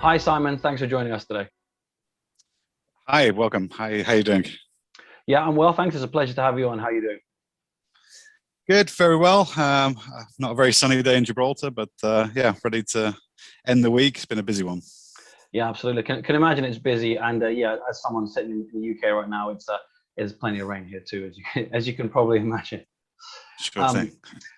Hi, Simon. Thanks for joining us today. Hi, welcome. Hi, how you doing? Yeah, I'm well. Thanks. It's a pleasure to have you on. How are you doing? Good, very well. Not a very sunny day in Gibraltar, but yeah, ready to end the week. It's been a busy one. Yeah, absolutely. Can imagine it's busy, and yeah, as someone sitting in the UK right now, there's plenty of rain here too, as you can probably imagine. Sure Um, thing.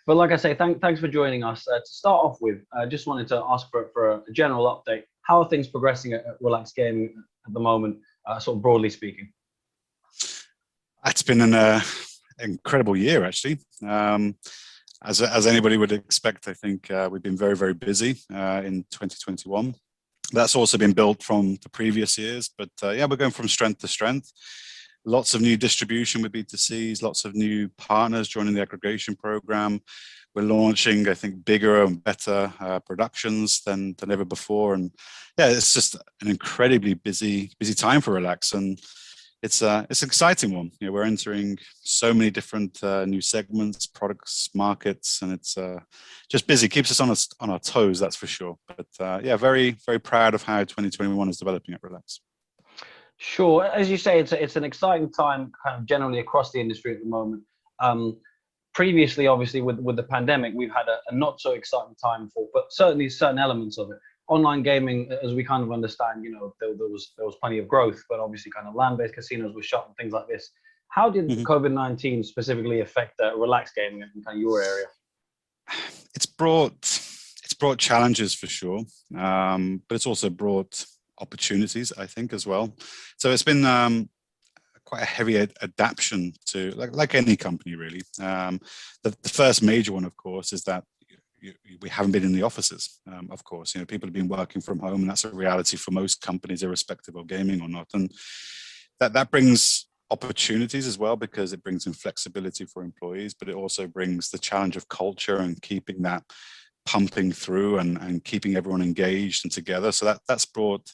but like I say, thanks for joining us. To start off with, I just wanted to ask for a general update. How are things progressing at Relax Gaming at the moment, sort of broadly speaking? It's been an incredible year, actually. As anybody would expect, I think we've been very, very busy in 2021. That's also been built from the previous years, but yeah, we're going from strength to strength. Lots of new distribution with B2Cs, lots of new partners joining the aggregation program. We're launching, I think, bigger and better productions than ever before, and yeah, it's just an incredibly busy time for Relax, and it's an exciting one. You know, we're entering so many different new segments, products, markets, and it's just busy. Keeps us on our toes, that's for sure. But yeah, very, very proud of how 2021 is developing at Relax. Sure. As you say, it's an exciting time, kind of generally across the industry at the moment. Previously, obviously, with the pandemic, we've had a not so exciting time but certainly certain elements of it. Online gaming, as we kind of understand, there was plenty of growth, but obviously, kind of land-based casinos were shut and things like this. How did Mhm. COVID-19 specifically affect Relax Gaming in kind of your area? It's brought challenges for sure, but it's also brought opportunities, I think, as well. So it's been quite a heavy adaptation to like any company really. The first major one, of course, is that we haven't been in the offices. Of course, people have been working from home, and that's a reality for most companies, irrespective of gaming or not. And that brings opportunities as well, because it brings in flexibility for employees, but it also brings the challenge of culture and keeping that pumping through and keeping everyone engaged and together. So that's brought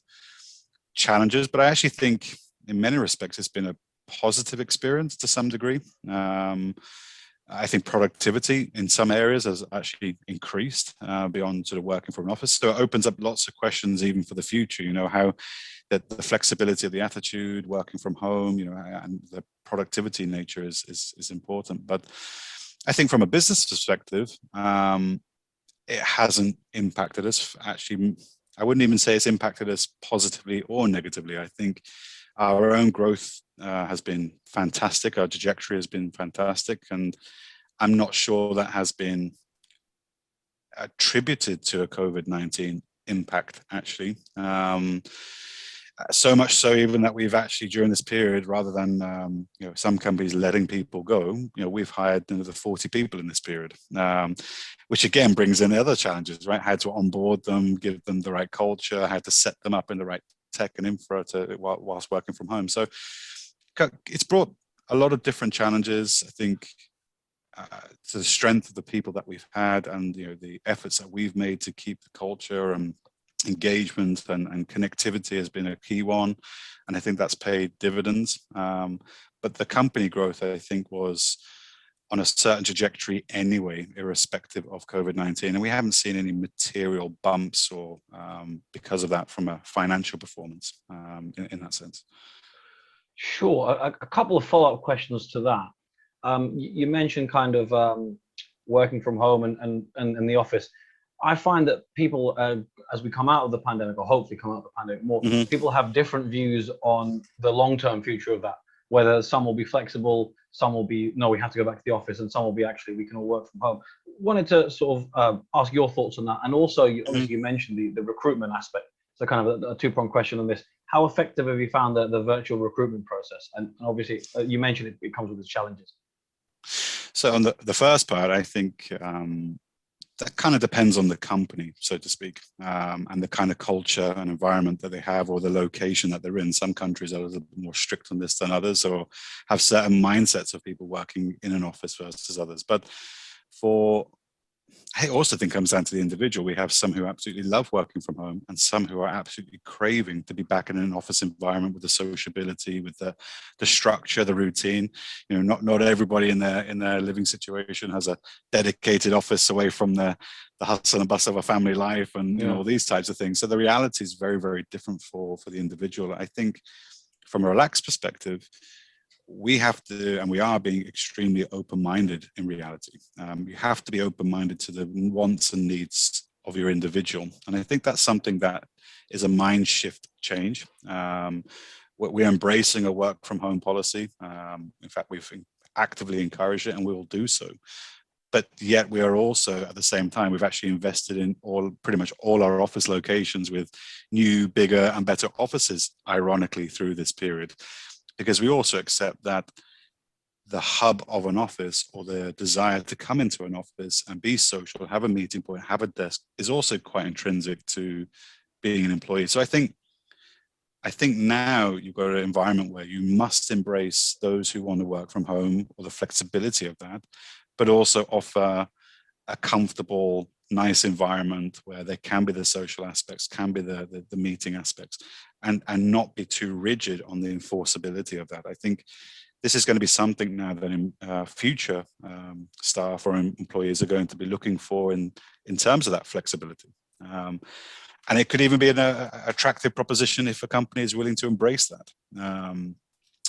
challenges, but I actually think in many respects it's been a positive experience to some degree. I think productivity in some areas has actually increased beyond sort of working from an office. So it opens up lots of questions even for the future, how that the flexibility of the attitude, working from home, and the productivity nature is important. But I think from a business perspective, it hasn't impacted us. Actually, I wouldn't even say it's impacted us positively or negatively. I think our own growth has been fantastic. Our trajectory has been fantastic. And I'm not sure that has been attributed to a COVID-19 impact, actually. So much so even that we've actually, during this period, rather than some companies letting people go, we've hired another 40 people in this period, which again brings in other challenges, right? How to onboard them, give them the right culture, how to set them up in the right tech and infra whilst working from home. So it's brought a lot of different challenges, I think, to the strength of the people that we've had, and the efforts that we've made to keep the culture and engagement and connectivity has been a key one, and I think that's paid dividends. But the company growth, I think, was on a certain trajectory anyway, irrespective of COVID-19, and we haven't seen any material bumps or because of that from a financial performance in that sense. Sure. A couple of follow-up questions to that. You mentioned kind of working from home and in the office. I find that people, as we come out of the pandemic, or hopefully come out of the pandemic more, people have different views on the long-term future of that. Whether some will be flexible, some will be, no, we have to go back to the office, and some will be, actually, we can all work from home. Wanted to sort of ask your thoughts on that. And also, obviously, you mentioned the recruitment aspect. So kind of a two-pronged question on this. How effective have you found the virtual recruitment process? And obviously, you mentioned it comes with its challenges. So on the first part, I think that kind of depends on the company, so to speak, and the kind of culture and environment that they have, or the location that they're in. Some countries are a little bit more strict on this than others, or have certain mindsets of people working in an office versus others. But for I also think it comes down to the individual. We have some who absolutely love working from home and some who are absolutely craving to be back in an office environment with the sociability, with the structure, the routine. You know, not everybody in their living situation has a dedicated office away from the hustle and bustle of a family life and, you know, all these types of things. So the reality is very, very different for the individual. I think from a relaxed perspective, we have to, and we are being extremely open-minded in reality. You have to be open-minded to the wants and needs of your individual. And I think that's something that is a mind shift change. We're embracing a work from home policy. In fact, we've actively encouraged it and we will do so. But yet we are also, at the same time, we've actually invested in pretty much all our office locations with new, bigger and better offices, ironically, through this period. Because we also accept that the hub of an office or the desire to come into an office and be social, have a meeting point, have a desk is also quite intrinsic to being an employee. So I think now you've got an environment where you must embrace those who want to work from home or the flexibility of that, but also offer a comfortable, nice environment where there can be the social aspects, can be the meeting aspects, and not be too rigid on the enforceability of that. I think this is going to be something now that in future staff or employees are going to be looking for in terms of that flexibility. And it could even be an attractive proposition if a company is willing to embrace that.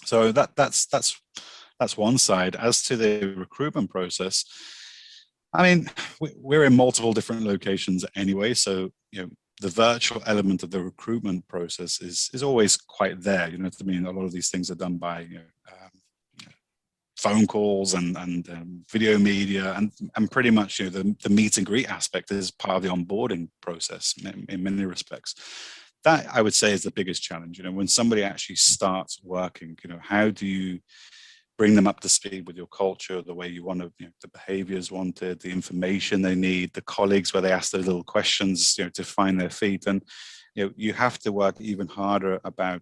So that's one side. As to the recruitment process, I mean, we're in multiple different locations anyway, so you know the virtual element of the recruitment process is always quite there. You know what I mean? A lot of these things are done by phone calls and video media, and pretty much the meet and greet aspect is part of the onboarding process in many respects. That I would say is the biggest challenge. You know, when somebody actually starts working, you know, how do you bring them up to speed with your culture, the way you want to, the behaviors wanted, the information they need, the colleagues where they ask their little questions, to find their feet. And, you have to work even harder about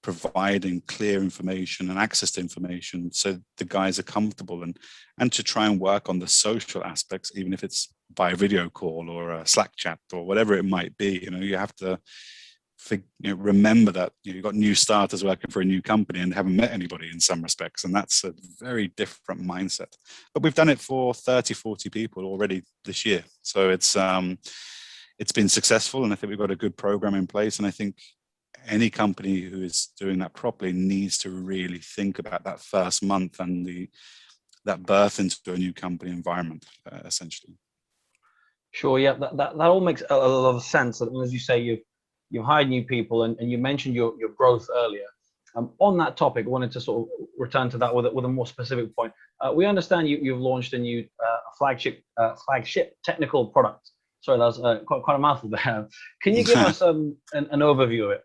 providing clear information and access to information so the guys are comfortable and to try and work on the social aspects, even if it's by a video call or a Slack chat or whatever it might be. You have to remember that you've got new starters working for a new company and haven't met anybody in some respects, and that's a very different mindset. But we've done it for 30-40 people already this year, so it's been successful, and I think we've got a good program in place. And I think any company who is doing that properly needs to really think about that first month and that birth into a new company environment, essentially. Sure, yeah, that all makes a lot of sense. And as you say, you've hired new people, and you mentioned your growth earlier. On that topic, I wanted to sort of return to that with a more specific point. We understand you've launched a new flagship technical product. Sorry, that was quite a mouthful there. Can you give us an overview of it?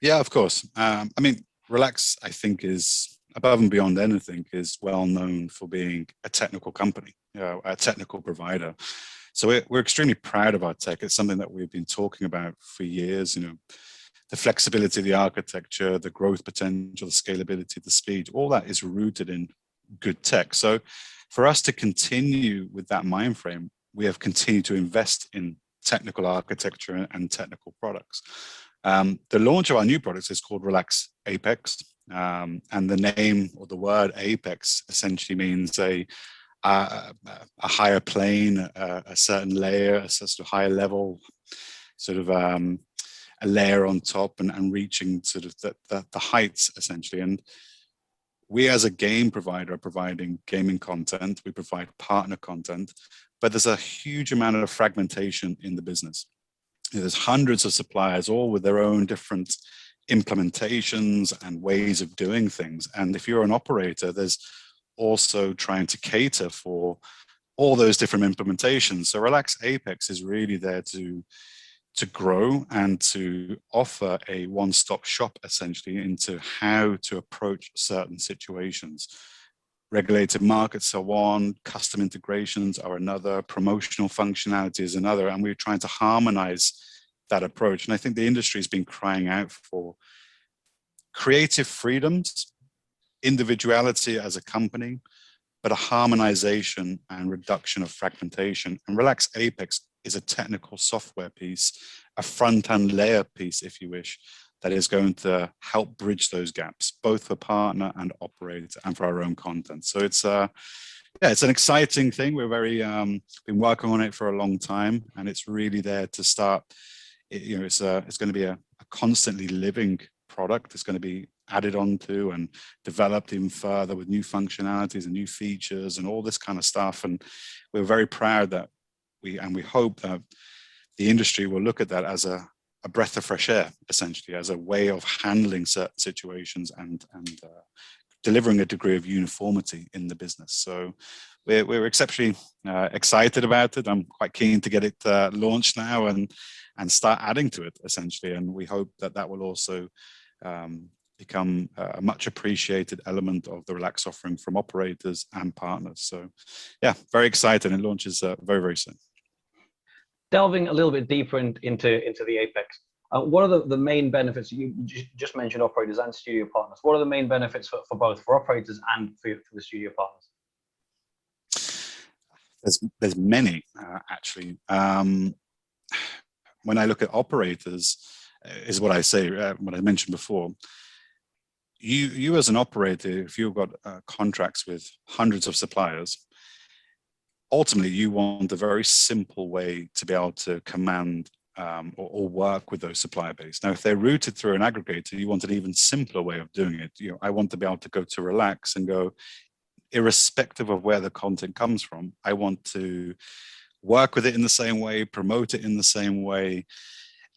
Yeah, of course. I mean, Relax, I think, is above and beyond anything, is well known for being a technical company, a technical provider. So we're extremely proud of our tech. It's something that we've been talking about for years, the flexibility of the architecture, the growth potential, the scalability, the speed, all that is rooted in good tech. So for us to continue with that mind frame, we have continued to invest in technical architecture and technical products. The launch of our new products is called Relax Apex. And the name or the word Apex essentially means a higher plane, a certain layer, a sort of higher level, sort of a layer on top, and reaching sort of the heights essentially. And we as a game provider are providing gaming content, we provide partner content, but there's a huge amount of fragmentation in the business. There's hundreds of suppliers, all with their own different implementations and ways of doing things. And if you're an operator, there's also trying to cater for all those different implementations. So Relax Apex is really there to grow and to offer a one-stop shop essentially into how to approach certain situations. Regulated markets are one, custom integrations are another, promotional functionality is another, and we're trying to harmonize that approach. And I think the industry has been crying out for creative freedoms, individuality as a company, but a harmonization and reduction of fragmentation. And Relax Apex is a technical software piece, a front-end layer piece, if you wish, that is going to help bridge those gaps, both for partner and operator and for our own content. So it's yeah, it's an exciting thing. We're very been working on it for a long time, and it's really there to start. It's going to be a constantly living product. It's going to be added onto and developed even further with new functionalities and new features and all this kind of stuff. And we're very proud that we hope that the industry will look at that as a breath of fresh air, essentially, as a way of handling certain situations and delivering a degree of uniformity in the business. So we're exceptionally excited about it. I'm quite keen to get it launched now and start adding to it, essentially. And we hope that that will also become a much appreciated element of the Relax offering from operators and partners. So yeah, very excited. It launches very, very soon. Delving a little bit deeper into the Apex, what are the main benefits? You just mentioned operators and studio partners. What are the main benefits for both, for operators and for the studio partners? There's many, actually. When I look at operators, is what I say, what I mentioned before. You as an operator, if you've got contracts with hundreds of suppliers, ultimately you want a very simple way to be able to command or work with those supplier base. Now, if they're routed through an aggregator, you want an even simpler way of doing it. I want to be able to go to Relax and go, irrespective of where the content comes from, I want to work with it in the same way, promote it in the same way,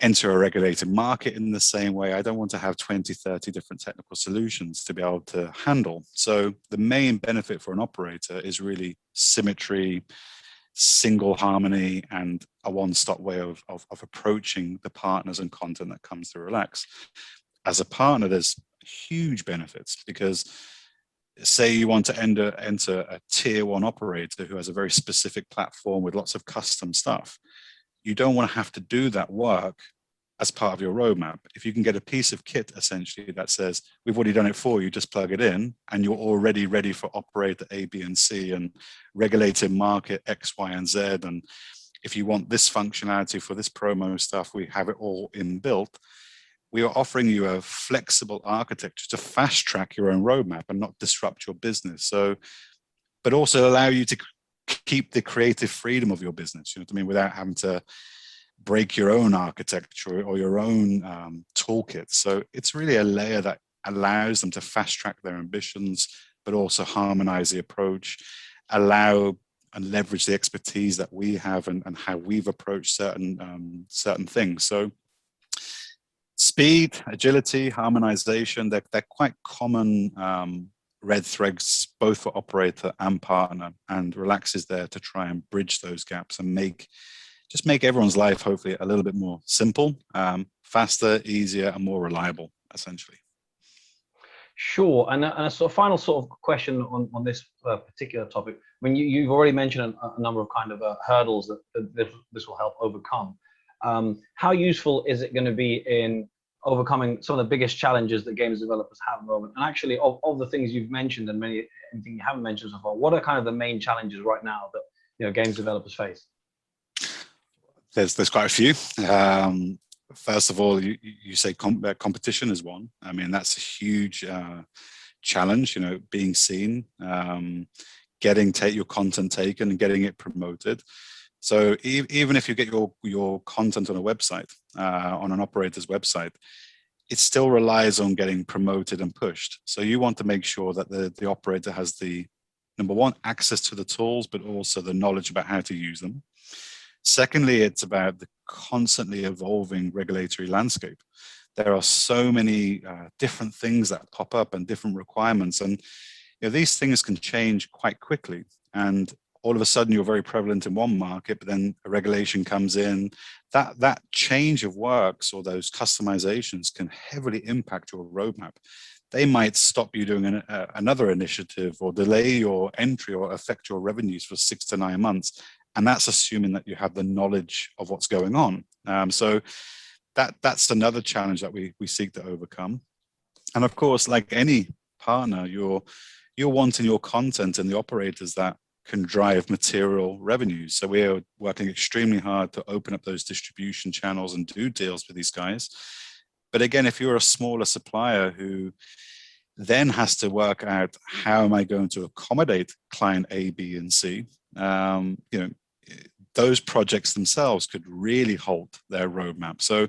enter a regulated market in the same way. I don't want to have 20, 30 different technical solutions to be able to handle. So the main benefit for an operator is really symmetry, single harmony, and a one-stop way of approaching the partners and content that comes through Relax. As a partner, there's huge benefits, because say you want to enter a tier one operator who has a very specific platform with lots of custom stuff. You don't want to have to do that work as part of your roadmap. If you can get a piece of kit essentially that says, we've already done it for you, just plug it in, and you're already ready for operator A, B, and C, and regulated market X, Y, and Z. And if you want this functionality for this promo stuff, we have it all inbuilt. We are offering you a flexible architecture to fast track your own roadmap and not disrupt your business. So, but also allow you to keep the creative freedom of your business, you know what I mean, without having to break your own architecture or your own toolkit. So it's really a layer that allows them to fast track their ambitions, but also harmonize the approach, allow and leverage the expertise that we have and how we've approached certain things. So speed, agility, harmonization, they're quite common red threads, both for operator and partner, and Relax is there to try and bridge those gaps and just make everyone's life hopefully a little bit more simple, faster, easier, and more reliable, essentially. Sure. And a sort of final sort of question on this particular topic. I mean, you've already mentioned a number of kind of hurdles that this will help overcome. How useful is it going to be in overcoming some of the biggest challenges that games developers have at the moment? And actually, of the things you've mentioned and anything you haven't mentioned so far, what are kind of the main challenges right now that games developers face? There's quite a few. First of all, you say competition is one. I mean, that's a huge challenge. Being seen, getting your content taken and getting it promoted. So even if you get your content on a website, on an operator's website, it still relies on getting promoted and pushed. So you want to make sure that the operator has the, number one, access to the tools, but also the knowledge about how to use them. Secondly, it's about the constantly evolving regulatory landscape. There are so many different things that pop up and different requirements, and these things can change quite quickly. And all of a sudden, you're very prevalent in one market, but then a regulation comes in. That change of works or those customizations can heavily impact your roadmap. They might stop you doing another initiative or delay your entry or affect your revenues for 6 to 9 months. And that's assuming that you have the knowledge of what's going on. So that's another challenge that we seek to overcome. And of course, like any partner, you're you're wanting your content and the operators that can drive material revenues. So we're working extremely hard to open up those distribution channels and do deals with these guys. But again, if you're a smaller supplier who then has to work out how am I going to accommodate client A, B, and C, those projects themselves could really halt their roadmap. So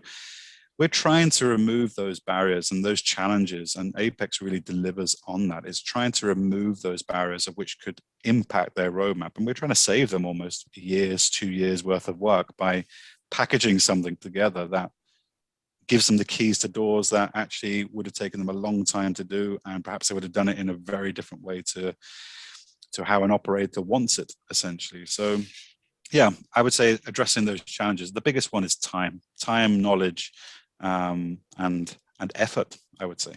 we're trying to remove those barriers and those challenges, and Apex really delivers on that. It's trying to remove those barriers of which could impact their roadmap. And we're trying to save them almost years, 2 years worth of work by packaging something together that gives them the keys to doors that actually would have taken them a long time to do. And perhaps they would have done it in a very different way to how an operator wants it, essentially. So yeah, I would say addressing those challenges. The biggest one is time, knowledge, and effort, I would say.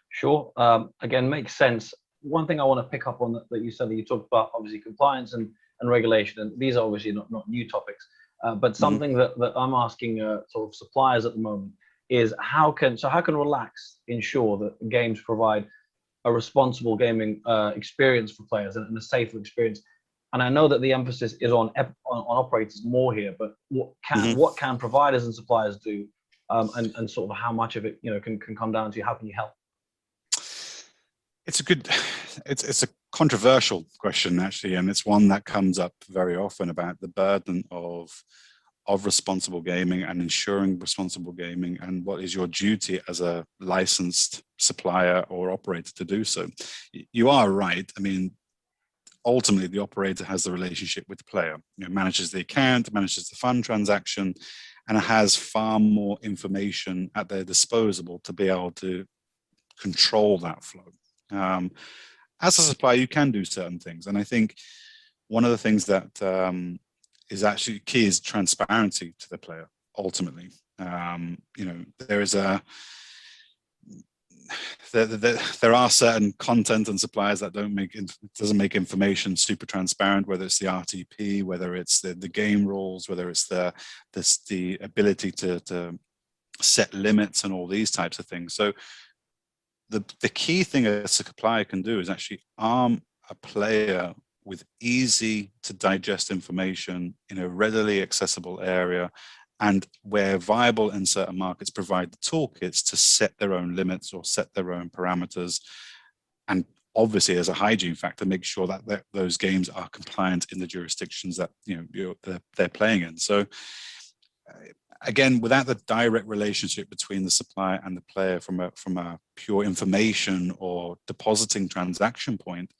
Sure. Again, makes sense. One thing I want to pick up on that you said, that you talked about, obviously compliance and regulation, and these are obviously not new topics, but something that I'm asking sort of suppliers at the moment is how can Relax ensure that games provide a responsible gaming experience for players and a safer experience? And I know that the emphasis is on operators more here, but what can providers and suppliers do, and sort of how much of it can come down to how can you help? It's a controversial question, actually, and it's one that comes up very often about the burden of responsible gaming and ensuring responsible gaming, and what is your duty as a licensed supplier or operator to do so. You are right. I mean, ultimately, the operator has the relationship with the player, manages the account, manages the fund transaction, and has far more information at their disposal to be able to control that flow. As a supplier, you can do certain things. And I think one of the things that is actually key is transparency to the player, ultimately. There is there are certain content and suppliers that doesn't make information super transparent, whether it's the RTP, whether it's the game rules, whether it's the ability to set limits and all these types of things. So the key thing a supplier can do is actually arm a player with easy to digest information in a readily accessible area, and where viable in certain markets provide the toolkits to set their own limits or set their own parameters. And obviously, as a hygiene factor, make sure that those games are compliant in the jurisdictions that they're playing in. So again, without the direct relationship between the supplier and the player from a pure information or depositing transaction point,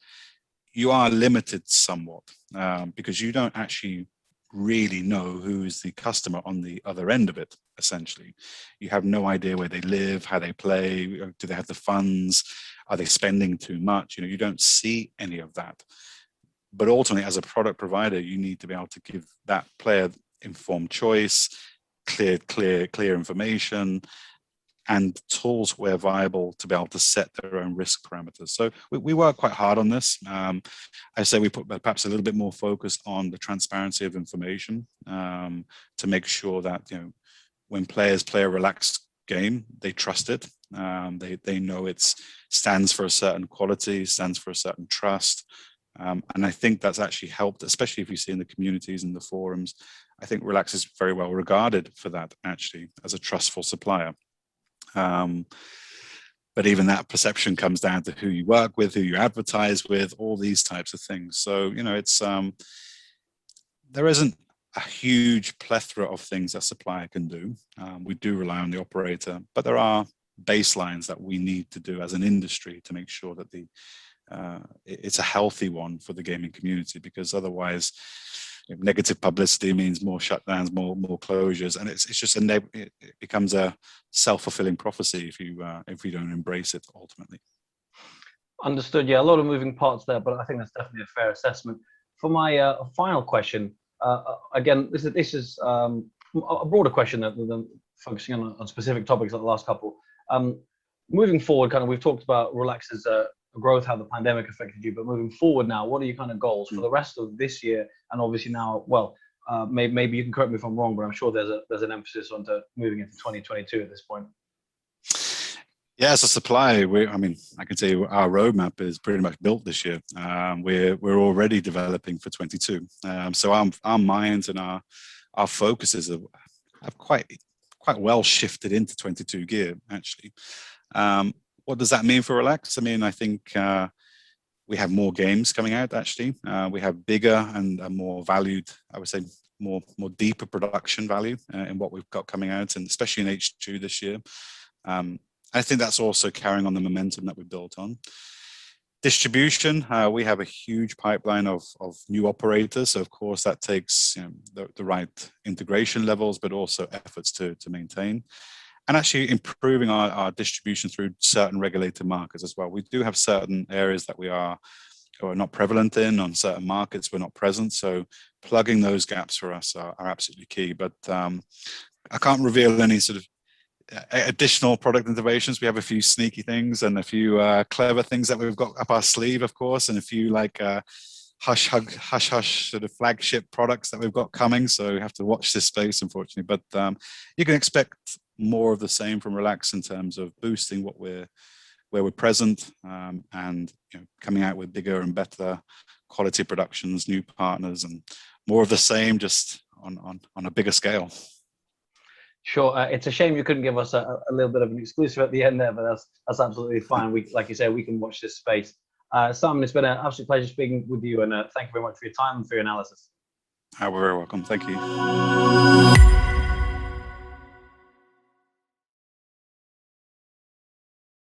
you are limited somewhat, because you don't actually really know who is the customer on the other end of it. Essentially, you have no idea where they live, how they play, do they have the funds, are they spending too much? You don't see any of that. But ultimately, as a product provider, you need to be able to give that player informed choice, clear information, and tools where viable to be able to set their own risk parameters. So we work quite hard on this. I say we put perhaps a little bit more focus on the transparency of information, to make sure that when players play a relaxed game, they trust it. They know it stands for a certain quality, stands for a certain trust. And I think that's actually helped, especially if you see in the communities and the forums. I think Relax is very well regarded for that, actually, as a trustful supplier. But even that perception comes down to who you work with, who you advertise with, all these types of things. So, it's there isn't a huge plethora of things that supplier can do. We do rely on the operator, but there are baselines that we need to do as an industry to make sure that it's a healthy one for the gaming community, because otherwise negative publicity means more shutdowns, more closures, and it's just it becomes a self-fulfilling prophecy if you don't embrace it ultimately. Understood. Yeah, a lot of moving parts there, but I think that's definitely a fair assessment. For my final question, again, this is a broader question than focusing on specific topics like the last couple. Moving forward, kind of, we've talked about Relax's growth, how the pandemic affected you, but moving forward now, what are your kind of goals for the rest of this year? And obviously now, maybe you can correct me if I'm wrong, but I'm sure there's an emphasis on moving into 2022 at this point. Yeah, as a supplier, I mean, I can tell you our roadmap is pretty much built this year. We're already developing for 22. So our minds and our focuses have quite well shifted into 22 gear actually. What does that mean for Relax? I mean, I think we have more games coming out actually. We have bigger and more valued, I would say, more deeper production value in what we've got coming out, and especially in H2 this year. I think that's also carrying on the momentum that we built on. Distribution, we have a huge pipeline of new operators. So of course that takes the right integration levels, but also efforts to maintain. And actually improving our distribution through certain regulated markets as well. We do have certain areas that we are not prevalent in, on certain markets we're not present. So plugging those gaps for us are absolutely key. But I can't reveal any sort of additional product innovations. We have a few sneaky things and a few clever things that we've got up our sleeve, of course, and a few like hush sort of flagship products that we've got coming. So you have to watch this space, unfortunately. But you can expect more of the same from Relax in terms of boosting where we're present, and coming out with bigger and better quality productions, new partners, and more of the same, just on a bigger scale. Sure, it's a shame you couldn't give us a little bit of an exclusive at the end there, but that's absolutely fine. We, like you say, we can watch this space. Simon, it's been an absolute pleasure speaking with you, and thank you very much for your time and for your analysis. We're very welcome. Thank you.